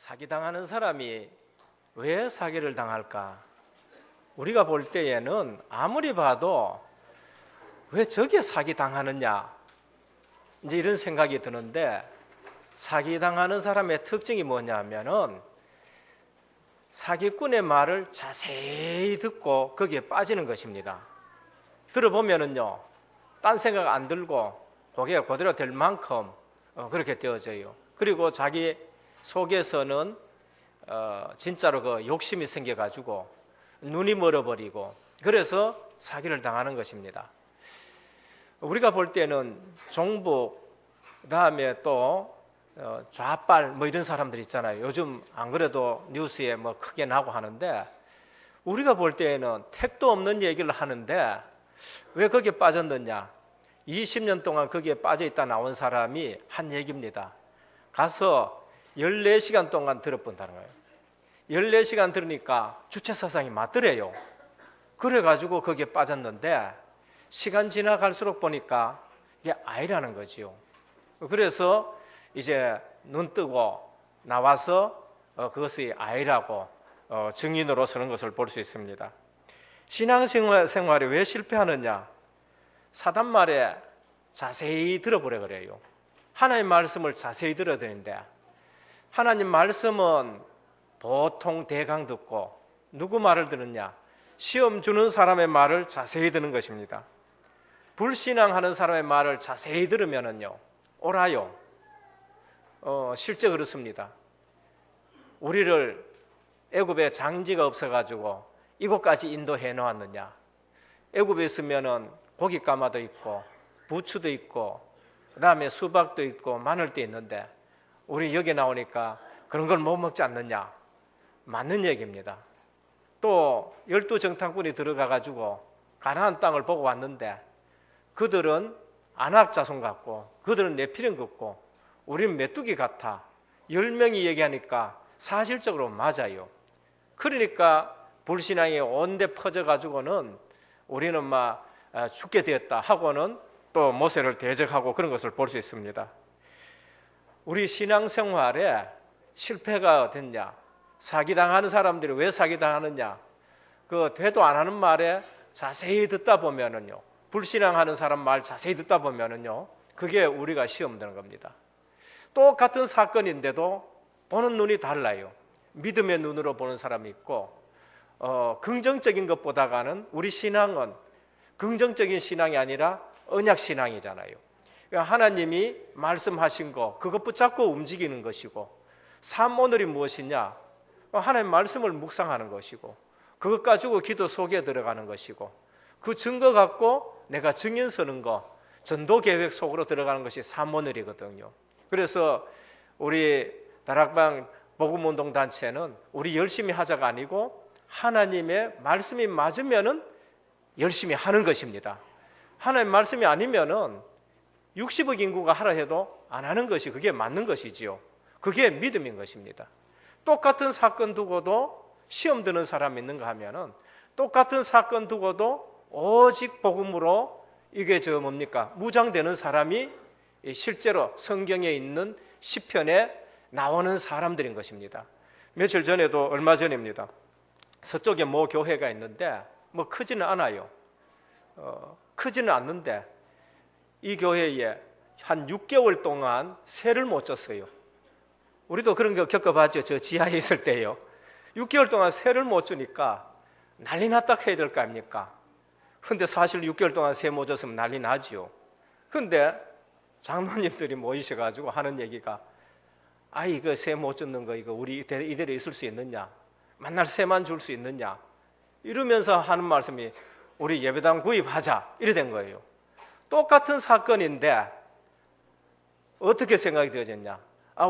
사기당하는 사람이 왜 사기를 당할까? 우리가 볼 때에는 아무리 봐도 왜 저게 사기당하느냐? 이제 이런 생각이 드는데, 사기당하는 사람의 특징이 뭐냐면은 사기꾼의 말을 자세히 듣고 거기에 빠지는 것입니다. 들어보면은요, 딴 생각 안 들고 고개가 그대로 될 만큼 그렇게 되어져요. 그리고 자기 속에서는 진짜로 그 욕심이 생겨가지고 눈이 멀어버리고, 그래서 사기를 당하는 것입니다. 우리가 볼 때는 종북, 그다음에 또 좌빨 뭐 이런 사람들 있잖아요. 요즘 안 그래도 뉴스에 뭐 크게 나고 하는데, 우리가 볼 때에는 택도 없는 얘기를 하는데 왜 거기에 빠졌느냐? 20년 동안 거기에 빠져 있다 나온 사람이 한 얘기입니다. 가서 14시간 동안 들어본다는 거예요. 14시간 들으니까 주체사상이 맞더래요. 그래가지고 거기에 빠졌는데, 시간 지나갈수록 보니까 이게 아니라는 거지요. 그래서 이제 눈 뜨고 나와서 그것이 아니라고 증인으로 서는 것을 볼 수 있습니다. 신앙생활에 왜 실패하느냐? 사단 말에 자세히 들어보래 그래요. 하나님 말씀을 자세히 들어야 되는데, 하나님 말씀은 보통 대강 듣고 누구 말을 듣느냐? 시험 주는 사람의 말을 자세히 듣는 것입니다. 불신앙하는 사람의 말을 자세히 들으면은요, 옳아요. 실제 그렇습니다. 우리를 애굽에 장지가 없어가지고 이곳까지 인도해 놓았느냐? 애굽에 있으면은 고기 까마도 있고 부추도 있고 그다음에 수박도 있고 마늘도 있는데 우리 여기 나오니까 그런 걸 못 먹지 않느냐? 맞는 얘기입니다. 또 12정탐꾼이 들어가가지고 가나안 땅을 보고 왔는데, 그들은 아낙 자손 같고 그들은 네피림 같고 우리는 메뚜기 같아. 10명이 얘기하니까 사실적으로 맞아요. 그러니까 불신앙이 온데 퍼져가지고는 우리는 막 죽게 되었다 하고는 또 모세를 대적하고 그런 것을 볼 수 있습니다. 우리 신앙생활에 실패가 됐냐? 사기당하는 사람들이 왜 사기당하느냐? 그 되도 안 하는 말에 자세히 듣다 보면은요, 불신앙하는 사람 말 자세히 듣다 보면은요, 그게 우리가 시험되는 겁니다. 똑같은 사건인데도 보는 눈이 달라요. 믿음의 눈으로 보는 사람이 있고, 긍정적인 것보다가는 우리 신앙은 긍정적인 신앙이 아니라 언약 신앙이잖아요. 그러니까 하나님이 말씀하신 거 그것 붙잡고 움직이는 것이고, 삶 오늘이 무엇이냐? 하나님 말씀을 묵상하는 것이고, 그것 가지고 기도 속에 들어가는 것이고, 그 증거 갖고 내가 증인 서는 거, 전도 계획 속으로 들어가는 것이 삶 오늘이거든요. 그래서 우리 다락방 복음운동 단체는 우리 열심히 하자가 아니고 하나님의 말씀이 맞으면은 열심히 하는 것입니다. 하나님 말씀이 아니면은 60억 인구가 하라 해도 안 하는 것이 그게 맞는 것이지요. 그게 믿음인 것입니다. 똑같은 사건 두고도 시험 드는 사람이 있는가 하면은 똑같은 사건 두고도 오직 복음으로 이게 뭡니까? 무장되는 사람이 실제로 성경에 있는 시편에 나오는 사람들인 것입니다. 며칠 전에도 얼마 전입니다. 서쪽에 모 교회가 있는데 뭐 크지는 않아요. 크지는 않는데 이 교회에 한 6개월 동안 새를 못 줬어요. 우리도 그런 거 겪어봤죠. 저 지하에 있을 때요. 6개월 동안 새를 못 주니까 난리 났다 해야 될 거 아닙니까? 근데 사실 6개월 동안 새 못 줬으면 난리 나지요. 근데 장로님들이 모이셔가지고 하는 얘기가, 이거 새 못 줬는 거 이거 우리 이대로 있을 수 있느냐? 맨날 새만 줄 수 있느냐? 이러면서 하는 말씀이 우리 예배당 구입하자 이래 된 거예요. 똑같은 사건인데 어떻게 생각이 되어졌냐?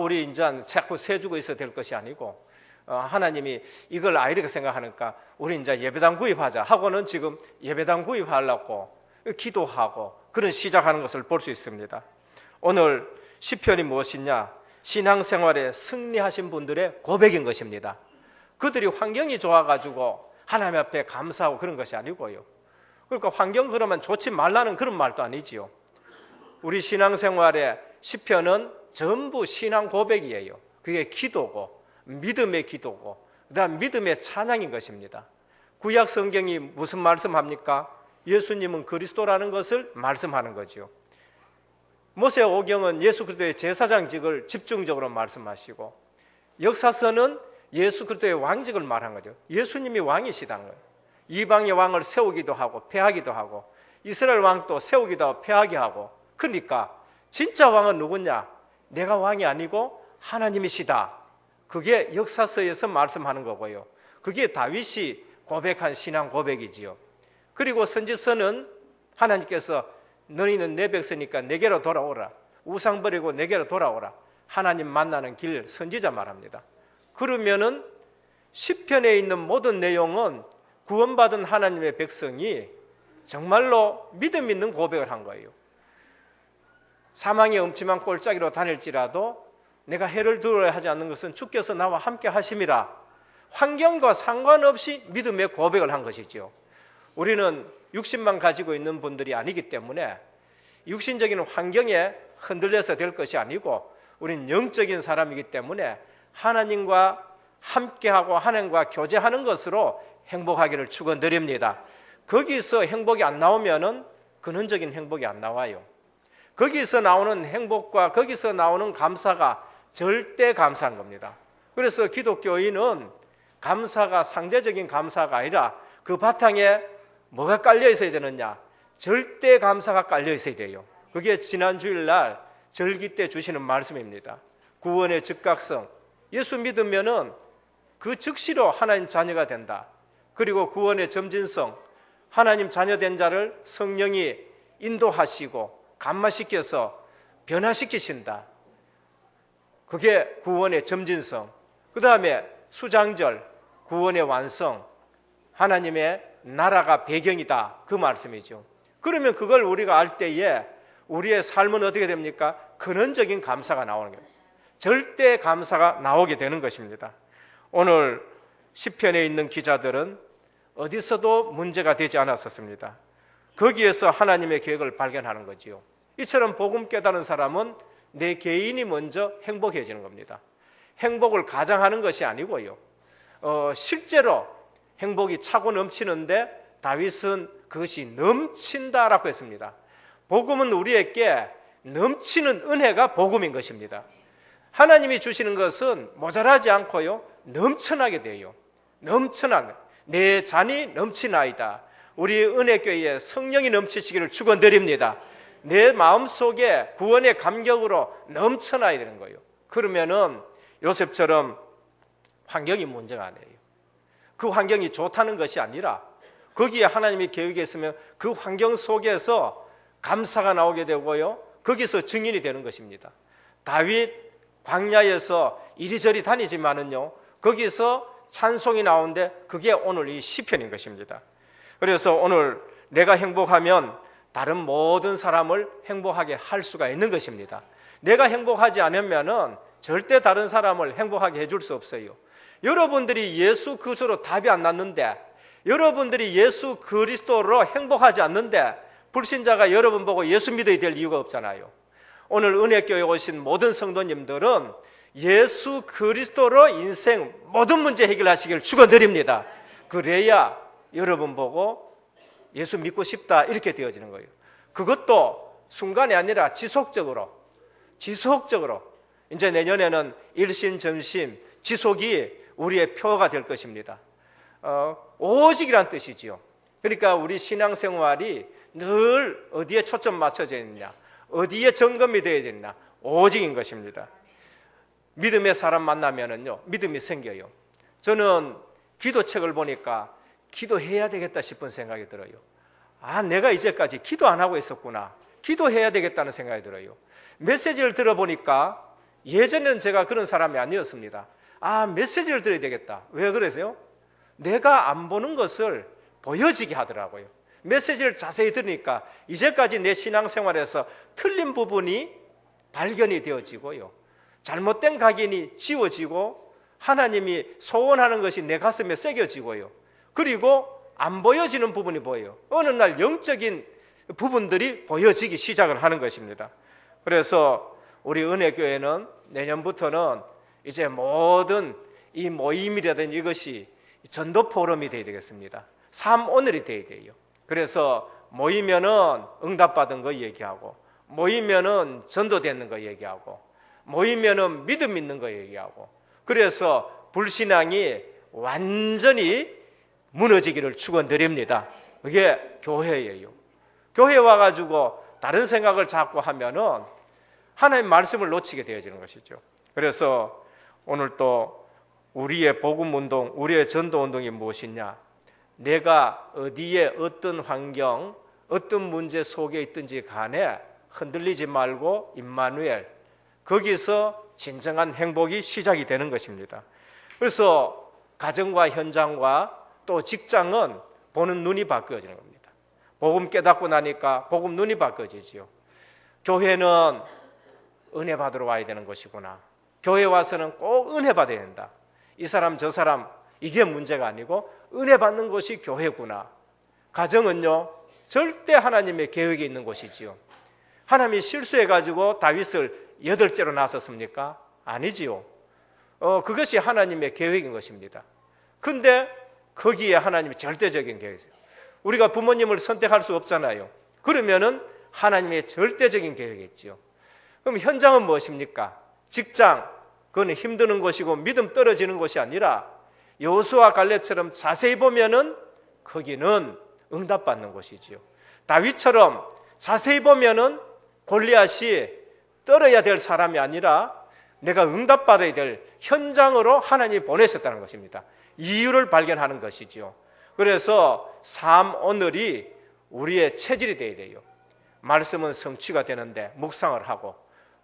우리 이제 자꾸 새 주고 있어야 될 것이 아니고 하나님이 이걸 이렇게 생각하니까 우리 이제 예배당 구입하자 하고는 지금 예배당 구입하려고 기도하고 그런 시작하는 것을 볼 수 있습니다. 오늘 시편이 무엇이냐? 신앙생활에 승리하신 분들의 고백인 것입니다. 그들이 환경이 좋아가지고 하나님 앞에 감사하고 그런 것이 아니고요. 그러니까 환경 그러면 좋지 말라는 그런 말도 아니지요. 우리 신앙생활의 시편은 전부 신앙 고백이에요. 그게 기도고 믿음의 기도고 그다음 믿음의 찬양인 것입니다. 구약 성경이 무슨 말씀합니까? 예수님은 그리스도라는 것을 말씀하는 거죠. 모세오경은 예수 그리스도의 제사장직을 집중적으로 말씀하시고 역사서는 예수 그리스도의 왕직을 말한 거죠. 예수님이 왕이시다는 거예요. 이방의 왕을 세우기도 하고 폐하기도 하고 이스라엘 왕도 세우기도 하고 폐하게 하고, 그러니까 진짜 왕은 누구냐? 내가 왕이 아니고 하나님이시다. 그게 역사서에서 말씀하는 거고요. 그게 다윗이 고백한 신앙 고백이지요. 그리고 선지서는 하나님께서 너희는 내 백성이니까 내게로 돌아오라. 우상 버리고 내게로 돌아오라. 하나님 만나는 길, 선지자 말합니다. 그러면은 시편에 있는 모든 내용은 구원받은 하나님의 백성이 정말로 믿음 있는 고백을 한 거예요. 사망의 음침한 골짜기로 다닐지라도 내가 해를 두려워야 하지 않는 것은 주께서 나와 함께 하심이라. 환경과 상관없이 믿음의 고백을 한 것이죠. 우리는 육신만 가지고 있는 분들이 아니기 때문에 육신적인 환경에 흔들려서 될 것이 아니고 우리는 영적인 사람이기 때문에 하나님과 함께하고 하나님과 교제하는 것으로 행복하기를 축원드립니다. 거기서 행복이 안 나오면은 근원적인 행복이 안 나와요. 거기서 나오는 행복과 거기서 나오는 감사가 절대 감사한 겁니다. 그래서 기독교인은 감사가 상대적인 감사가 아니라 그 바탕에 뭐가 깔려 있어야 되느냐? 절대 감사가 깔려 있어야 돼요. 그게 지난 주일날 절기 때 주시는 말씀입니다. 구원의 즉각성, 예수 믿으면은 그 즉시로 하나님 자녀가 된다. 그리고 구원의 점진성, 하나님 자녀된 자를 성령이 인도하시고 감화시켜서 변화시키신다. 그게 구원의 점진성. 그 다음에 수장절, 구원의 완성, 하나님의 나라가 배경이다. 그 말씀이죠. 그러면 그걸 우리가 알 때에 우리의 삶은 어떻게 됩니까? 근원적인 감사가 나오는 거예요. 절대 감사가 나오게 되는 것입니다. 오늘 시편에 있는 기자들은 어디서도 문제가 되지 않았었습니다. 거기에서 하나님의 계획을 발견하는 거지요. 이처럼 복음 깨달은 사람은 내 개인이 먼저 행복해지는 겁니다. 행복을 가장하는 것이 아니고요. 실제로 행복이 차고 넘치는데 다윗은 그것이 넘친다라고 했습니다. 복음은 우리에게 넘치는 은혜가 복음인 것입니다. 하나님이 주시는 것은 모자라지 않고요, 넘쳐나게 돼요. 넘쳐나는, 내 잔이 넘치나이다. 우리 은혜교회에 성령이 넘치시기를 축원드립니다. 내 마음속에 구원의 감격으로 넘쳐나야 되는 거예요. 그러면은 요셉처럼 환경이 문제가 아니에요. 그 환경이 좋다는 것이 아니라 거기에 하나님이 계획이 있으면 그 환경 속에서 감사가 나오게 되고요, 거기서 증인이 되는 것입니다. 다윗 광야에서 이리저리 다니지만은요, 거기서 찬송이 나오는데 그게 오늘 이 시편인 것입니다. 그래서 오늘 내가 행복하면 다른 모든 사람을 행복하게 할 수가 있는 것입니다. 내가 행복하지 않으면은 절대 다른 사람을 행복하게 해줄 수 없어요. 여러분들이 예수 그리스도로 답이 안 났는데, 여러분들이 예수 그리스도로 행복하지 않는데 불신자가 여러분 보고 예수 믿어야 될 이유가 없잖아요. 오늘 은혜교회에 오신 모든 성도님들은 예수 그리스도로 인생 모든 문제 해결하시길 축원드립니다. 그래야 여러분 보고 예수 믿고 싶다 이렇게 되어지는 거예요. 그것도 순간이 아니라 지속적으로 이제 내년에는 일신전심 지속이 우리의 표가 될 것입니다. 오직이란 뜻이지요. 그러니까 우리 신앙생활이 늘 어디에 초점 맞춰져 있느냐, 어디에 점검이 되어야 되느냐, 오직인 것입니다. 믿음의 사람 만나면은요, 믿음이 생겨요. 저는 기도책을 보니까 기도해야 되겠다 싶은 생각이 들어요. 내가 이제까지 기도 안 하고 있었구나. 기도해야 되겠다는 생각이 들어요. 메시지를 들어보니까 예전에는 제가 그런 사람이 아니었습니다. 메시지를 들어야 되겠다. 왜 그러세요? 내가 안 보는 것을 보여지게 하더라고요. 메시지를 자세히 들으니까 이제까지 내 신앙생활에서 틀린 부분이 발견이 되어지고요, 잘못된 각인이 지워지고 하나님이 소원하는 것이 내 가슴에 새겨지고요, 그리고 안 보여지는 부분이 보여요. 어느 날 영적인 부분들이 보여지기 시작을 하는 것입니다. 그래서 우리 은혜교회는 내년부터는 이제 모든 이 모임이라든지 이것이 전도 포럼이 되어야 되겠습니다. 삶 오늘이 되어야 돼요. 그래서 모이면은 응답받은 거 얘기하고, 모이면은 전도되는 거 얘기하고, 모이면은 믿음 있는 거 얘기하고, 그래서 불신앙이 완전히 무너지기를 축원드립니다. 그게 교회예요. 교회 와가지고 다른 생각을 자꾸 하면은 하나님 말씀을 놓치게 되어지는 것이죠. 그래서 오늘 또 우리의 복음운동, 우리의 전도운동이 무엇이냐? 내가 어디에 어떤 환경, 어떤 문제 속에 있든지 간에 흔들리지 말고 임마누엘, 거기서 진정한 행복이 시작이 되는 것입니다. 그래서 가정과 현장과 또 직장은 보는 눈이 바뀌어지는 겁니다. 복음 깨닫고 나니까 복음 눈이 바뀌어지지요. 교회는 은혜 받으러 와야 되는 것이구나. 교회 와서는 꼭 은혜 받아야 된다. 이 사람 저 사람 이게 문제가 아니고 은혜 받는 것이 교회구나. 가정은요, 절대 하나님의 계획이 있는 곳이지요. 하나님이 실수해가지고 다윗을 8째로 낳았습니까? 아니지요. 그것이 하나님의 계획인 것입니다. 근데 거기에 하나님이 절대적인 계획이세요. 우리가 부모님을 선택할 수 없잖아요. 그러면은 하나님의 절대적인 계획이 있지요. 그럼 현장은 무엇입니까? 직장, 그건 힘드는 곳이고 믿음 떨어지는 곳이 아니라 여호수아 갈렙처럼 자세히 보면은 거기는 응답받는 곳이지요. 다윗처럼 자세히 보면은 골리앗이 떨어야 될 사람이 아니라 내가 응답받아야 될 현장으로 하나님이 보내셨다는 것입니다. 이유를 발견하는 것이지요. 그래서 삶 오늘이 우리의 체질이 되어야 돼요. 말씀은 성취가 되는데 묵상을 하고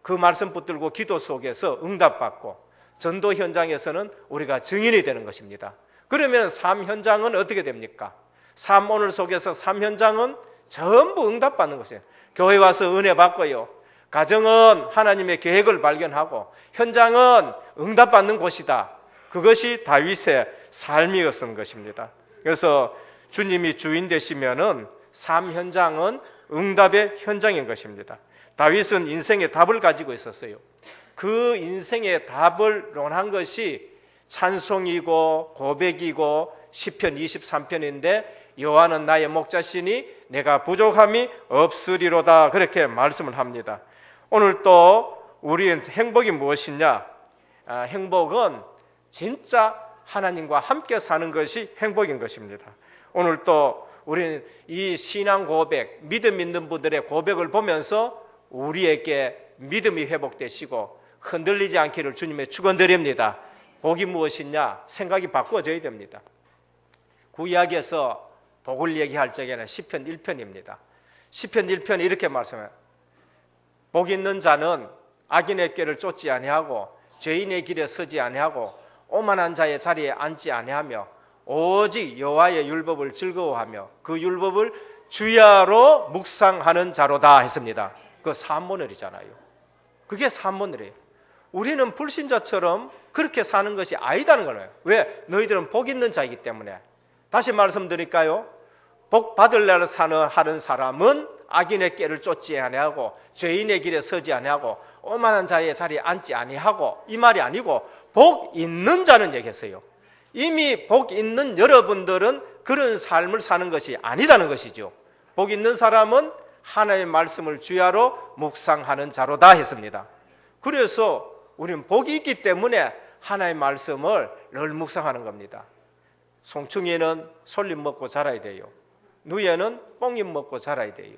그 말씀 붙들고 기도 속에서 응답받고 전도 현장에서는 우리가 증인이 되는 것입니다. 그러면 삶 현장은 어떻게 됩니까? 삶 오늘 속에서 삶 현장은 전부 응답받는 것이에요. 교회 와서 은혜 받고요. 가정은 하나님의 계획을 발견하고 현장은 응답받는 곳이다. 그것이 다윗의 삶이었던 것입니다. 그래서 주님이 주인 되시면은 삶 현장은 응답의 현장인 것입니다. 다윗은 인생의 답을 가지고 있었어요. 그 인생의 답을 논한 것이 찬송이고 고백이고 시편 23편인데 여호와는 나의 목자시니 내가 부족함이 없으리로다, 그렇게 말씀을 합니다. 오늘 또 우리의 행복이 무엇이냐? 행복은 진짜 하나님과 함께 사는 것이 행복인 것입니다. 오늘 또 우리는 이 신앙 고백, 믿음 있는 분들의 고백을 보면서 우리에게 믿음이 회복되시고 흔들리지 않기를 주님의 축원드립니다. 복이 무엇이냐? 생각이 바꿔져야 됩니다. 구약에서 복을 얘기할 적에는 시편 1편입니다. 시편 1편이 이렇게 말씀해요. 복 있는 자는 악인의 꾀를 쫓지 아니하고 죄인의 길에 서지 아니하고 오만한 자의 자리에 앉지 아니하며 오직 여호와의 율법을 즐거워하며 그 율법을 주야로 묵상하는 자로다 했습니다. 그 산모늘이잖아요. 그게 산모늘이에요. 우리는 불신자처럼 그렇게 사는 것이 아니다는 거예요. 왜? 너희들은 복 있는 자이기 때문에. 다시 말씀드릴까요? 복 받으려고 하는 사람은 악인의 꾀를 쫓지 아니하고 죄인의 길에 서지 아니하고 오만한 자의 자리에 앉지 아니하고, 이 말이 아니고 복 있는 자는 얘기했어요. 이미 복 있는 여러분들은 그런 삶을 사는 것이 아니다는 것이죠. 복 있는 사람은 하나님의 말씀을 주야로 묵상하는 자로다 했습니다. 그래서 우리는 복이 있기 때문에 하나님의 말씀을 늘 묵상하는 겁니다. 송충이는 솔잎 먹고 자라야 돼요. 누에는 뽕잎 먹고 자라야 돼요.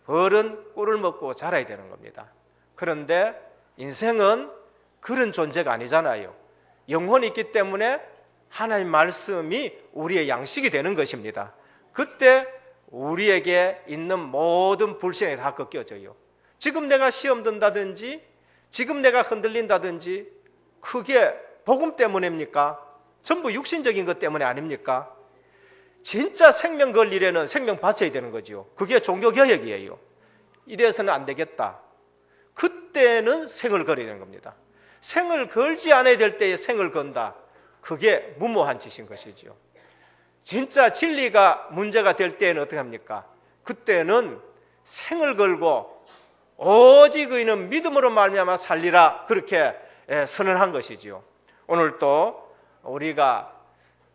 벌은 꿀을 먹고 자라야 되는 겁니다. 그런데 인생은 그런 존재가 아니잖아요. 영혼이 있기 때문에 하나님 말씀이 우리의 양식이 되는 것입니다. 그때 우리에게 있는 모든 불신이 다 꺾여져요. 지금 내가 시험 든다든지 지금 내가 흔들린다든지 그게 복음 때문입니까? 전부 육신적인 것 때문에 아닙니까? 진짜 생명 걸 일에는 생명 바쳐야 되는 거죠. 그게 종교개혁이에요. 이래서는 안 되겠다. 그때는 생을 걸어야 되는 겁니다. 생을 걸지 않아야 될 때에 생을 건다. 그게 무모한 짓인 것이죠. 진짜 진리가 문제가 될 때에는 어떻게 합니까? 그때는 생을 걸고 오직 의인은 믿음으로 말미암아 살리라, 그렇게 선언한 것이죠. 오늘 또 우리가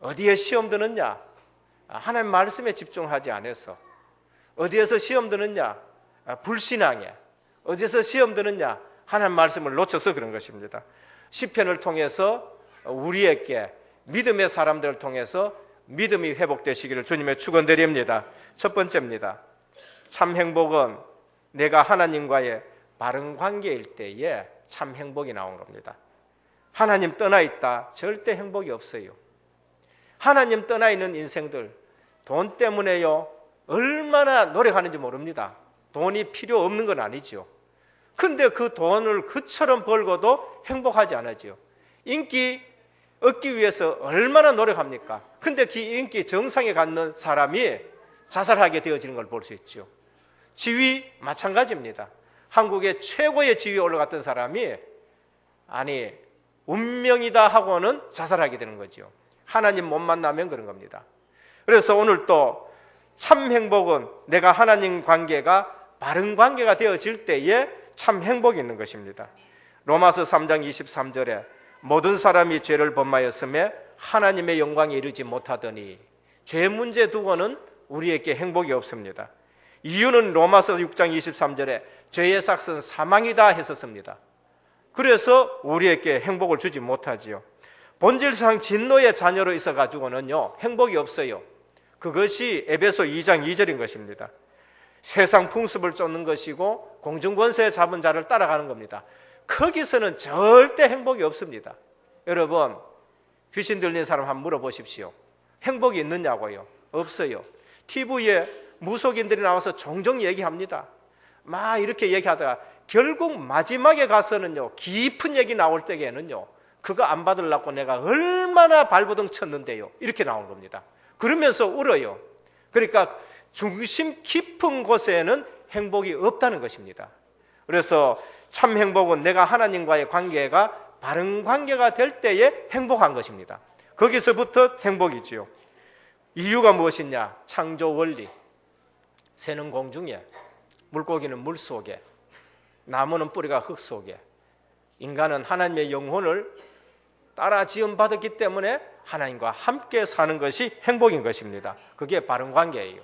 어디에 시험 드느냐? 하나님 말씀에 집중하지 않아서. 어디에서 시험 드느냐? 불신앙에. 어디에서 시험 드느냐? 하나님 말씀을 놓쳐서 그런 것입니다. 시편을 통해서 우리에게 믿음의 사람들을 통해서 믿음이 회복되시기를 주님의 축원드립니다. 첫 번째입니다. 참 행복은 내가 하나님과의 바른 관계일 때에 참 행복이 나온 겁니다. 하나님 떠나 있다 절대 행복이 없어요. 하나님 떠나 있는 인생들 돈 때문에요 얼마나 노력하는지 모릅니다. 돈이 필요 없는 건 아니죠. 근데 그 돈을 그처럼 벌고도 행복하지 않아지요. 인기 얻기 위해서 얼마나 노력합니까? 근데 그 인기 정상에 갖는 사람이 자살하게 되어지는 걸 볼 수 있죠. 지위 마찬가지입니다. 한국의 최고의 지위에 올라갔던 사람이 아니 운명이다 하고는 자살하게 되는 거죠. 하나님 못 만나면 그런 겁니다. 그래서 오늘 또 참 행복은 내가 하나님 관계가 바른 관계가 되어질 때에 참 행복이 있는 것입니다. 로마서 3장 23절에 모든 사람이 죄를 범하였음에 하나님의 영광에 이르지 못하더니 죄 문제 두고는 우리에게 행복이 없습니다. 이유는 로마서 6장 23절에 죄의 삭은 사망이다 했었습니다. 그래서 우리에게 행복을 주지 못하지요. 본질상 진노의 자녀로 있어 가지고는요 행복이 없어요. 그것이 에베소 2장 2절인 것입니다. 세상 풍습을 쫓는 것이고 공중권세 잡은 자를 따라가는 겁니다. 거기서는 절대 행복이 없습니다. 여러분 귀신 들린 사람 한번 물어보십시오. 행복이 있느냐고요? 없어요. TV에 무속인들이 나와서 종종 얘기합니다. 막 이렇게 얘기하다가 결국 마지막에 가서는요 깊은 얘기 나올 때에는요 그거 안 받으려고 내가 얼마나 발버둥 쳤는데요 이렇게 나온 겁니다. 그러면서 울어요. 그러니까 중심 깊은 곳에는 행복이 없다는 것입니다. 그래서 참 행복은 내가 하나님과의 관계가 바른 관계가 될 때에 행복한 것입니다. 거기서부터 행복이지요. 이유가 무엇이냐? 창조 원리. 새는 공중에, 물고기는 물속에, 나무는 뿌리가 흙 속에. 인간은 하나님의 영혼을 따라 지음받았기 때문에 하나님과 함께 사는 것이 행복인 것입니다. 그게 바른 관계예요.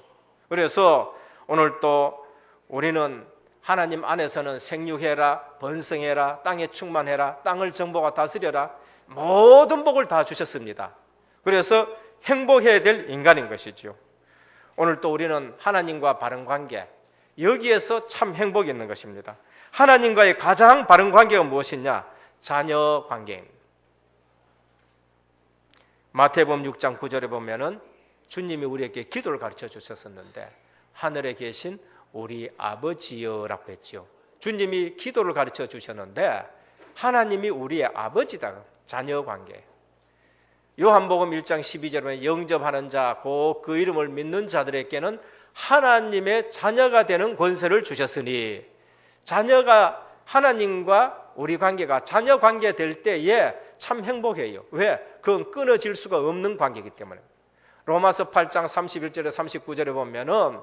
그래서 오늘 또 우리는 하나님 안에서는 생육해라, 번성해라, 땅에 충만해라, 땅을 정복하고 다스려라 모든 복을 다 주셨습니다. 그래서 행복해야 될 인간인 것이죠. 오늘 또 우리는 하나님과 바른 관계, 여기에서 참 행복이 있는 것입니다. 하나님과의 가장 바른 관계가 무엇이냐? 자녀 관계입니다. 마태복음 6장 9절에 보면은 주님이 우리에게 기도를 가르쳐 주셨었는데 하늘에 계신 우리 아버지여라고 했지요. 주님이 기도를 가르쳐 주셨는데 하나님이 우리의 아버지다. 자녀 관계. 요한복음 1장 12절에 보면 영접하는 자, 곧 그 이름을 믿는 자들에게는 하나님의 자녀가 되는 권세를 주셨으니 자녀가 하나님과 우리 관계가 자녀 관계 될 때에 참 행복해요. 왜? 그건 끊어질 수가 없는 관계이기 때문에. 로마서 8장 31절에 39절에 보면은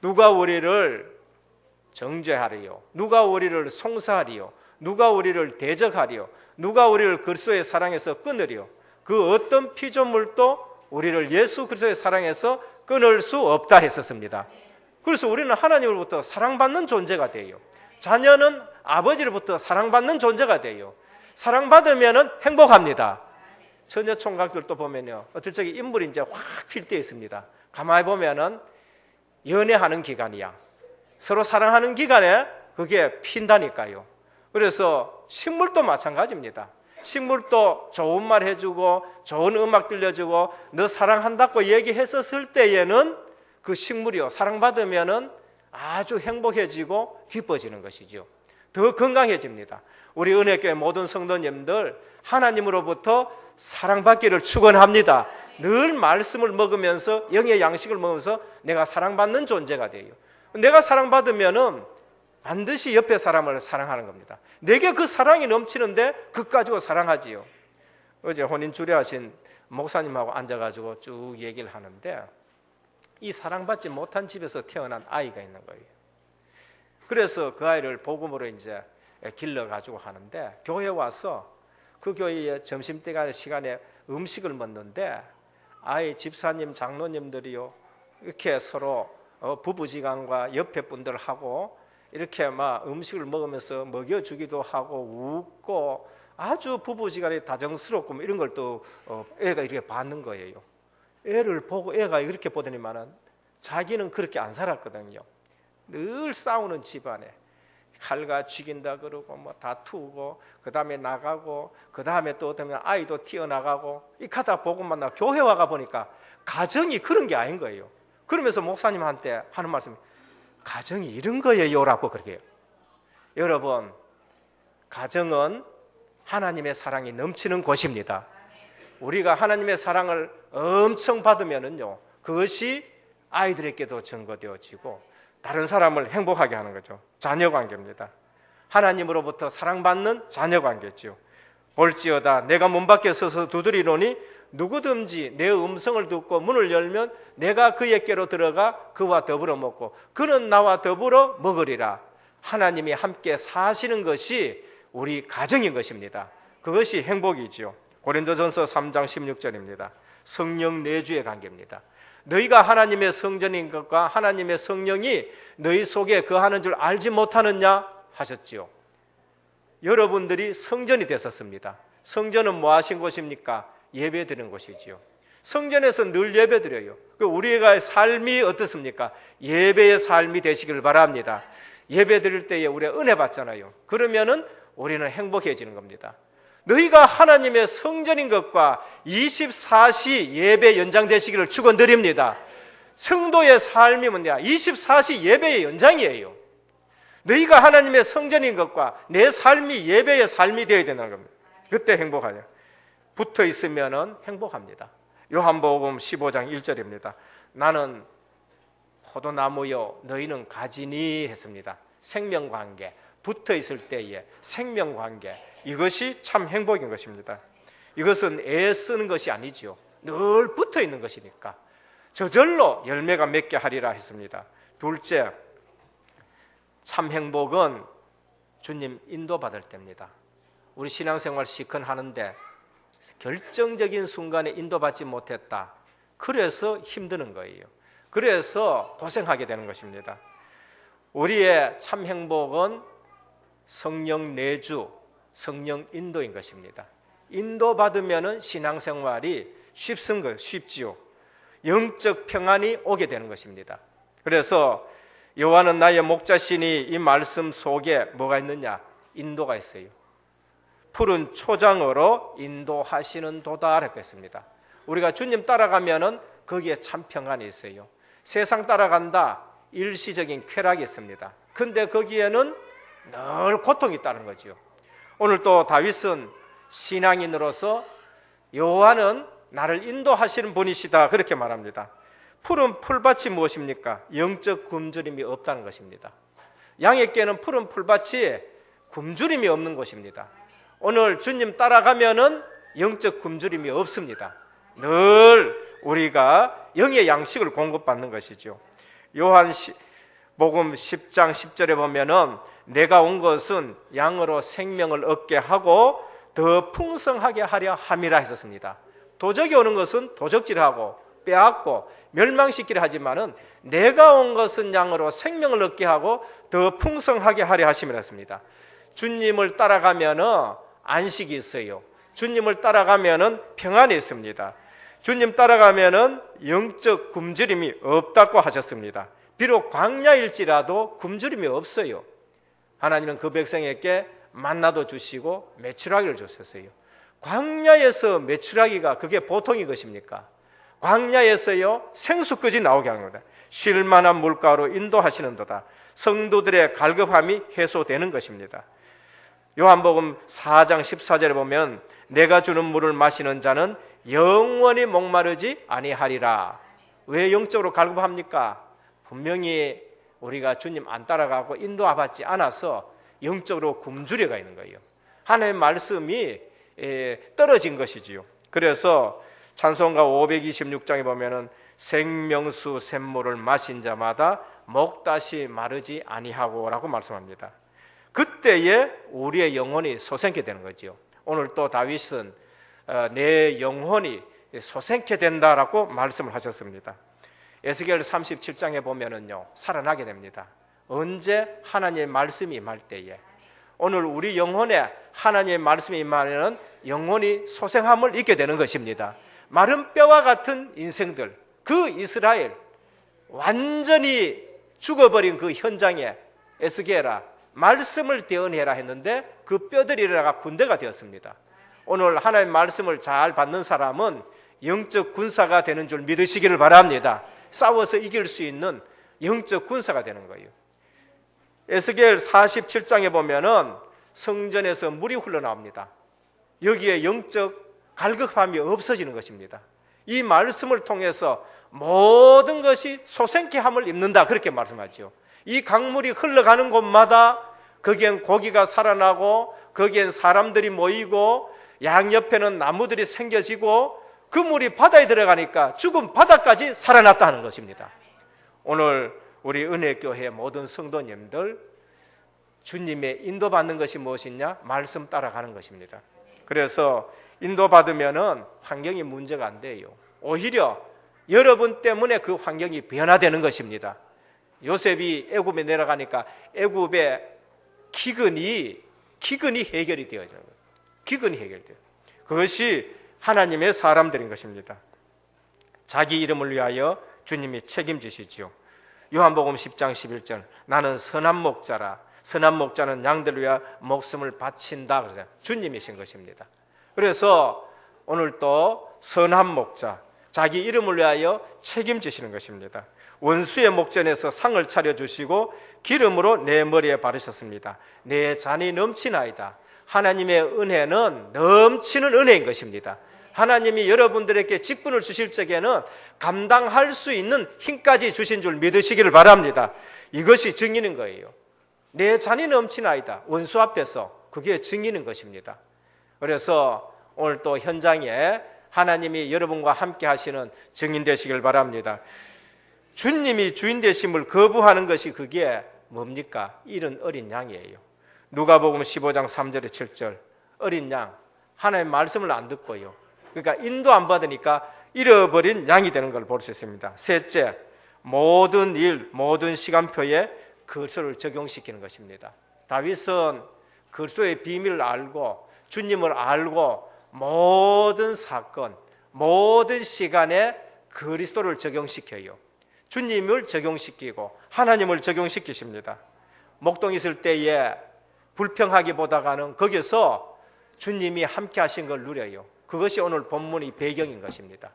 누가 우리를 정죄하리요? 누가 우리를 송사하리요? 누가 우리를 대적하리요? 누가 우리를 그리스도의 사랑에서 끊으리요? 그 어떤 피조물도 우리를 예수 그리스도의 사랑에서 끊을 수 없다 했었습니다. 그래서 우리는 하나님으로부터 사랑받는 존재가 돼요. 자녀는 아버지로부터 사랑받는 존재가 돼요. 사랑받으면 행복합니다. 처녀 총각들도 보면요 어떨 적에 인물이 이제 확 필 때 있습니다. 가만히 보면은 연애하는 기간이야. 서로 사랑하는 기간에 그게 핀다니까요. 그래서 식물도 마찬가지입니다. 식물도 좋은 말 해주고 좋은 음악 들려주고 너 사랑한다고 얘기했었을 때에는 그 식물이요 사랑받으면은 아주 행복해지고 기뻐지는 것이죠. 더 건강해집니다. 우리 은혜교회 모든 성도님들 하나님으로부터 사랑받기를 축원합니다. 늘 말씀을 먹으면서 영의 양식을 먹으면서 내가 사랑받는 존재가 돼요. 내가 사랑받으면은 반드시 옆에 사람을 사랑하는 겁니다. 내게 그 사랑이 넘치는데 그것 가지고 사랑하지요. 어제 혼인 주례하신 목사님하고 앉아가지고 쭉 얘기를 하는데 이 사랑받지 못한 집에서 태어난 아이가 있는 거예요. 그래서 그 아이를 복음으로 이제 길러가지고 하는데 교회 와서 그 교회에 점심때 시간에 음식을 먹는데 아이 집사님 장로님들이요 이렇게 서로 부부지간과 옆에 분들하고 이렇게 막 음식을 먹으면서 먹여주기도 하고 웃고 아주 부부지간에 다정스럽고 뭐 이런 걸 또 애가 이렇게 받는 거예요. 애를 보고 애가 이렇게 보더니만은 자기는 그렇게 안 살았거든요. 늘 싸우는 집안에 칼과 죽인다 그러고 뭐 다투고 그 다음에 나가고 그 다음에 또 어쩌면 아이도 튀어나가고 이 가다 보고만 나 교회 와가 보니까 가정이 그런 게 아닌 거예요. 그러면서 목사님한테 하는 말씀이 가정이 이런 거예요 라고 그렇게 해요. 여러분 가정은 하나님의 사랑이 넘치는 곳입니다. 우리가 하나님의 사랑을 엄청 받으면은요 그것이 아이들에게도 전거되어지고 다른 사람을 행복하게 하는 거죠. 자녀관계입니다. 하나님으로부터 사랑받는 자녀관계죠. 볼지어다 내가 문 밖에 서서 두드리노니 누구든지 내 음성을 듣고 문을 열면 내가 그에게로 들어가 그와 더불어 먹고 그는 나와 더불어 먹으리라. 하나님이 함께 사시는 것이 우리 가정인 것입니다. 그것이 행복이죠. 고린도전서 3장 16절입니다. 성령 내주의 관계입니다. 너희가 하나님의 성전인 것과 하나님의 성령이 너희 속에 거하는 줄 알지 못하느냐 하셨지요. 여러분들이 성전이 되셨습니다. 성전은 뭐 하신 곳입니까? 예배 드리는 곳이지요. 성전에서 늘 예배 드려요. 우리가 삶이 어떻습니까? 예배의 삶이 되시길 바랍니다. 예배 드릴 때에 우리가 은혜 받잖아요. 그러면은 우리는 행복해지는 겁니다. 너희가 하나님의 성전인 것과 24시 예배 연장되시기를 축원드립니다. 성도의 삶이 뭐냐? 24시 예배의 연장이에요. 너희가 하나님의 성전인 것과 내 삶이 예배의 삶이 되어야 되는 겁니다. 그때 행복하냐? 붙어 있으면 행복합니다. 요한복음 15장 1절입니다. 나는 포도나무요 너희는 가지니 했습니다. 생명관계, 붙어 있을 때의 생명관계, 이것이 참 행복인 것입니다. 이것은 애쓰는 것이 아니지요. 늘 붙어 있는 것이니까 저절로 열매가 맺게 하리라 했습니다. 둘째, 참 행복은 주님 인도받을 때입니다. 우리 신앙생활 시큰하는데 결정적인 순간에 인도받지 못했다. 그래서 힘드는 거예요. 그래서 고생하게 되는 것입니다. 우리의 참 행복은 성령 내주, 성령 인도인 것입니다. 인도받으면 신앙생활이 쉽지요. 영적 평안이 오게 되는 것입니다. 그래서 여호와는 나의 목자시니 이 말씀 속에 뭐가 있느냐? 인도가 있어요. 푸른 초장으로 인도하시는 도다 했습니다. 우리가 주님 따라가면은 거기에 참 평안이 있어요. 세상 따라간다 일시적인 쾌락이 있습니다. 근데 거기에는 늘 고통이 있다는 거죠. 오늘 또 다윗은 신앙인으로서 여호와는 나를 인도하시는 분이시다 그렇게 말합니다. 푸른 풀밭이 무엇입니까? 영적 굶주림이 없다는 것입니다. 양에게는 푸른 풀밭이 굶주림이 없는 곳입니다. 오늘 주님 따라가면은 영적 굶주림이 없습니다. 늘 우리가 영의 양식을 공급받는 것이죠. 요한복음 10장 10절에 보면은 내가 온 것은 양으로 생명을 얻게 하고 더 풍성하게 하려 함이라 했었습니다. 도적이 오는 것은 도적질하고 빼앗고 멸망시키려 하지만은 내가 온 것은 양으로 생명을 얻게 하고 더 풍성하게 하려 하심이라 했습니다. 주님을 따라가면은 안식이 있어요. 주님을 따라가면은 평안이 있습니다. 주님 따라가면은 영적 굶주림이 없다고 하셨습니다. 비록 광야일지라도 굶주림이 없어요. 하나님은 그 백성에게 만나도 주시고 메추라기를 주셨어요. 광야에서 메추라기가 그게 보통인 것입니까? 광야에서요 생수까지 나오게 하는 거다. 쉴만한 물가로 인도하시는도다. 성도들의 갈급함이 해소되는 것입니다. 요한복음 4장 14절에 보면 내가 주는 물을 마시는 자는 영원히 목마르지 아니하리라. 왜 영적으로 갈급합니까? 분명히 우리가 주님 안 따라가고 인도받지 않아서 영적으로 굶주려가 있는 거예요. 하나님의 말씀이 떨어진 것이지요. 그래서 찬송가 526장에 보면은 생명수 샘물을 마신 자마다 목 다시 마르지 아니하고라고 말씀합니다. 그때에 우리의 영혼이 솟게 되는 거죠. 오늘 또 다윗은 내 영혼이 소생케 된다라고 말씀을 하셨습니다. 에스겔 37장에 보면은요, 살아나게 됩니다. 언제? 하나님의 말씀이 임할 때에. 오늘 우리 영혼에 하나님의 말씀이 임하면 영혼이 소생함을 잊게 되는 것입니다. 마른 뼈와 같은 인생들, 그 이스라엘 완전히 죽어버린 그 현장에 에스겔아 말씀을 대언해라 했는데 그 뼈들이 일어나가 군대가 되었습니다. 오늘 하나님의 말씀을 잘 받는 사람은 영적 군사가 되는 줄 믿으시기를 바랍니다. 싸워서 이길 수 있는 영적 군사가 되는 거예요. 에스겔 47장에 보면은 성전에서 물이 흘러나옵니다. 여기에 영적 갈급함이 없어지는 것입니다. 이 말씀을 통해서 모든 것이 소생케 함을 입는다, 그렇게 말씀하죠. 이 강물이 흘러가는 곳마다 거기엔 고기가 살아나고 거기엔 사람들이 모이고 양옆에는 나무들이 생겨지고 그 물이 바다에 들어가니까 죽은 바다까지 살아났다는 것입니다. 오늘 우리 은혜교회 모든 성도님들 주님의 인도받는 것이 무엇이냐? 말씀 따라가는 것입니다. 그래서 인도받으면은 환경이 문제가 안 돼요. 오히려 여러분 때문에 그 환경이 변화되는 것입니다. 요셉이 애굽에 내려가니까 애굽의 기근이 해결이 되어져요. 기근이 해결돼요. 그것이 하나님의 사람들인 것입니다. 자기 이름을 위하여 주님이 책임지시지요. 요한복음 10장 11절 나는 선한 목자라. 선한 목자는 양들을 위하여 목숨을 바친다. 그래서 주님이신 것입니다. 그래서 오늘 또 선한 목자, 자기 이름을 위하여 책임지시는 것입니다. 원수의 목전에서 상을 차려주시고 기름으로 내 머리에 바르셨습니다. 내 잔이 넘치나이다. 하나님의 은혜는 넘치는 은혜인 것입니다. 하나님이 여러분들에게 직분을 주실 적에는 감당할 수 있는 힘까지 주신 줄 믿으시기를 바랍니다. 이것이 증인인 거예요. 내 잔이 넘치나이다. 원수 앞에서 그게 증인인 것입니다. 그래서 오늘 또 현장에 하나님이 여러분과 함께 하시는 증인 되시길 바랍니다. 주님이 주인 되심을 거부하는 것이 그게 뭡니까? 이런 어린 양이에요. 누가복음 15장 3절에 7절 어린 양, 하나님의 말씀을 안 듣고요. 그러니까 인도 안 받으니까 잃어버린 양이 되는 걸 볼 수 있습니다. 셋째, 모든 일, 모든 시간표에 그리스도를 적용시키는 것입니다. 다윗은 그리스도의 비밀을 알고 주님을 알고 모든 사건, 모든 시간에 그리스도를 적용시켜요. 주님을 적용시키고 하나님을 적용시키십니다. 목동 있을 때에 불평하기보다는 거기서 주님이 함께 하신 걸 누려요. 그것이 오늘 본문의 배경인 것입니다.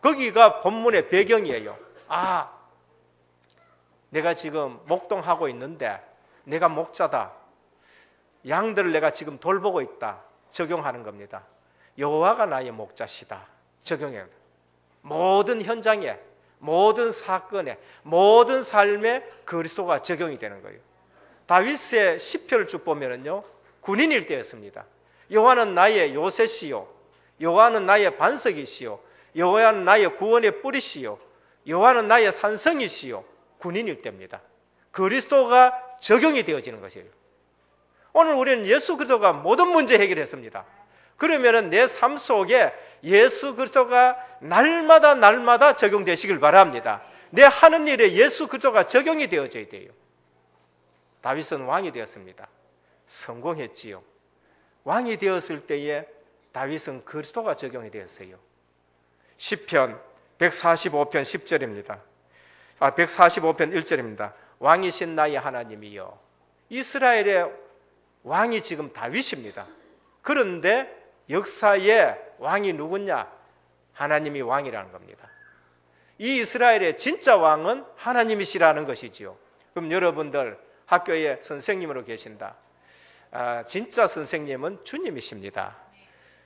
거기가 본문의 배경이에요. 아, 내가 지금 목동하고 있는데 내가 목자다. 양들을 내가 지금 돌보고 있다. 적용하는 겁니다. 여호와가 나의 목자시다. 적용해요. 모든 현장에, 모든 사건에, 모든 삶에 그리스도가 적용이 되는 거예요. 다윗의 시편을 쭉 보면은요, 군인일 때였습니다. 여호와는 나의 요새시요, 여호와는 나의 반석이시요, 여호와는 나의 구원의 뿌리시요, 여호와는 나의 산성이시요. 군인일 때입니다. 그리스도가 적용이 되어지는 것이에요. 오늘 우리는 예수 그리스도가 모든 문제 해결했습니다. 그러면은 내 삶 속에 예수 그리스도가 날마다 적용되시길 바랍니다. 내 하는 일에 예수 그리스도가 적용이 되어져야 돼요. 다윗은 왕이 되었습니다. 성공했지요. 왕이 되었을 때에 다윗은 그리스도가 적용이 되었어요. 시편 145편 10절입니다. 145편 1절입니다. 왕이신 나의 하나님이여. 이스라엘의 왕이 지금 다윗입니다. 그런데 역사의 왕이 누구냐? 하나님이 왕이라는 겁니다. 이 이스라엘의 진짜 왕은 하나님이시라는 것이지요. 그럼 여러분들 학교에 선생님으로 계신다. 진짜 선생님은 주님이십니다.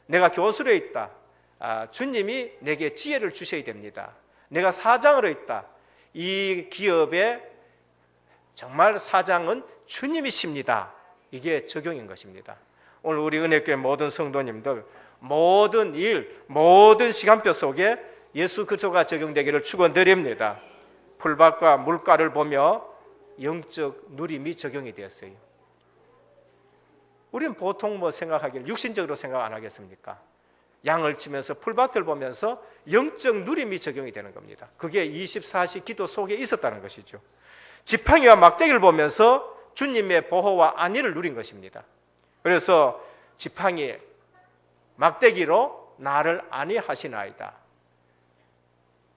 내가 교수로 있다. 주님이 내게 지혜를 주셔야 됩니다. 내가 사장으로 있다. 이 기업의 정말 사장은 주님이십니다. 이게 적용인 것입니다. 오늘 우리 은혜교회 모든 성도님들 모든 일, 모든 시간표 속에 예수 그리스도가 적용되기를 축원드립니다. 풀밭과 물가를 보며 영적 누림이 적용이 되었어요. 우리는 보통 뭐 생각하기를 육신적으로 생각 안 하겠습니까? 양을 치면서 풀밭을 보면서 영적 누림이 적용이 되는 겁니다. 그게 24시 기도 속에 있었다는 것이죠. 지팡이와 막대기를 보면서 주님의 보호와 안위를 누린 것입니다. 그래서 지팡이, 막대기로 나를 안위하시나이다.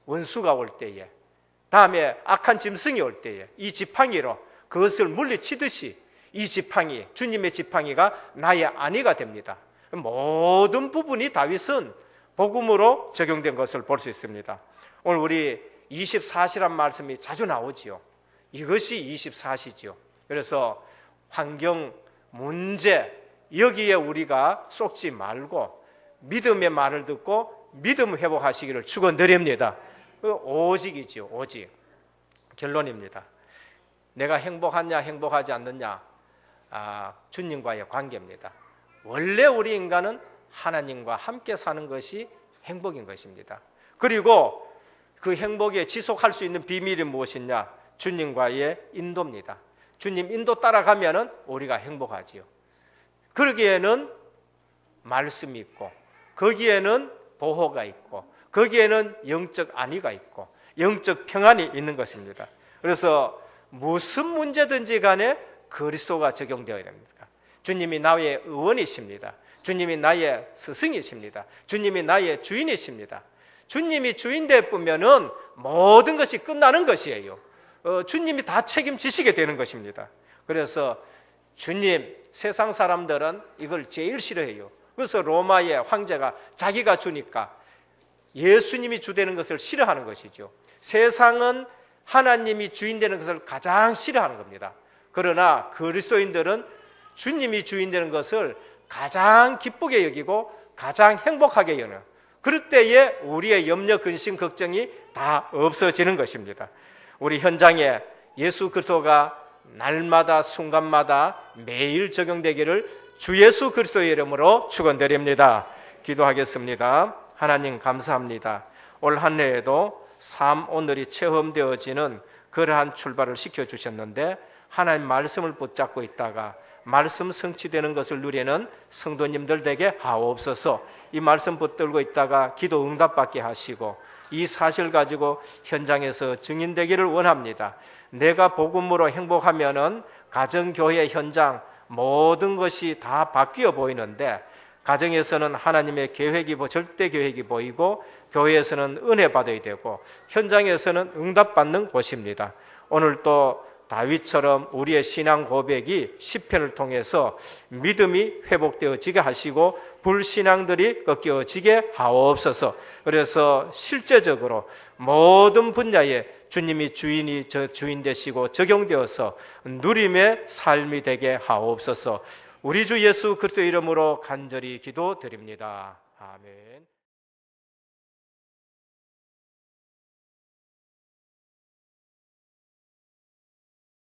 원수가 올 때에, 다음에 악한 짐승이 올 때에 이 지팡이로 그것을 물리치듯이 이 지팡이, 주님의 지팡이가 나의 안위가 됩니다. 모든 부분이 다윗은 복음으로 적용된 것을 볼 수 있습니다. 오늘 우리 24시란 말씀이 자주 나오지요. 이것이 24시지요. 그래서 환경, 문제, 여기에 우리가 쏟지 말고 믿음의 말을 듣고 믿음 회복하시기를 축원드립니다. 오직이지요. 오직. 결론입니다. 내가 행복하냐 행복하지 않느냐, 주님과의 관계입니다. 원래 우리 인간은 하나님과 함께 사는 것이 행복인 것입니다. 그리고 그 행복에 지속할 수 있는 비밀이 무엇이냐? 주님과의 인도입니다. 주님 인도 따라가면은 우리가 행복하지요. 그러기에는 말씀이 있고, 거기에는 보호가 있고, 거기에는 영적 안위가 있고, 영적 평안이 있는 것입니다. 그래서 무슨 문제든지 간에 그리스도가 적용되어야 됩니다. 주님이 나의 의원이십니다. 주님이 나의 스승이십니다. 주님이 나의 주인이십니다. 주님이 주인 되면은 모든 것이 끝나는 것이에요. 주님이 다 책임지시게 되는 것입니다. 그래서 주님, 세상 사람들은 이걸 제일 싫어해요. 그래서 로마의 황제가 자기가 주니까 예수님이 주되는 것을 싫어하는 것이죠. 세상은 하나님이 주인 되는 것을 가장 싫어하는 겁니다. 그러나 그리스도인들은 주님이 주인 되는 것을 가장 기쁘게 여기고 가장 행복하게 여는, 그럴 때에 우리의 염려, 근심, 걱정이 다 없어지는 것입니다. 우리 현장에 예수 그리스도가 날마다 순간마다 매일 적용되기를 주 예수 그리스도의 이름으로 축원드립니다. 기도하겠습니다. 하나님 감사합니다. 올 한 해에도 삶 오늘이 체험되어지는 그러한 출발을 시켜주셨는데 하나님 말씀을 붙잡고 있다가 말씀 성취되는 것을 누리는 성도님들 되게 하옵소서. 이 말씀 붙들고 있다가 기도 응답받게 하시고 이 사실 가지고 현장에서 증인되기를 원합니다. 내가 복음으로 행복하면은 가정교회 현장 모든 것이 다 바뀌어 보이는데, 가정에서는 하나님의 계획이 절대 계획이 보이고 교회에서는 은혜 받아야 되고 현장에서는 응답받는 곳입니다. 오늘 또 다윗처럼 우리의 신앙 고백이 시편을 통해서 믿음이 회복되어지게 하시고 불신앙들이 꺾여지게 하옵소서. 그래서 실제적으로 모든 분야에 주님이 주인 되시고 적용되어서 누림의 삶이 되게 하옵소서. 우리 주 예수 그리스도 이름으로 간절히 기도드립니다. 아멘.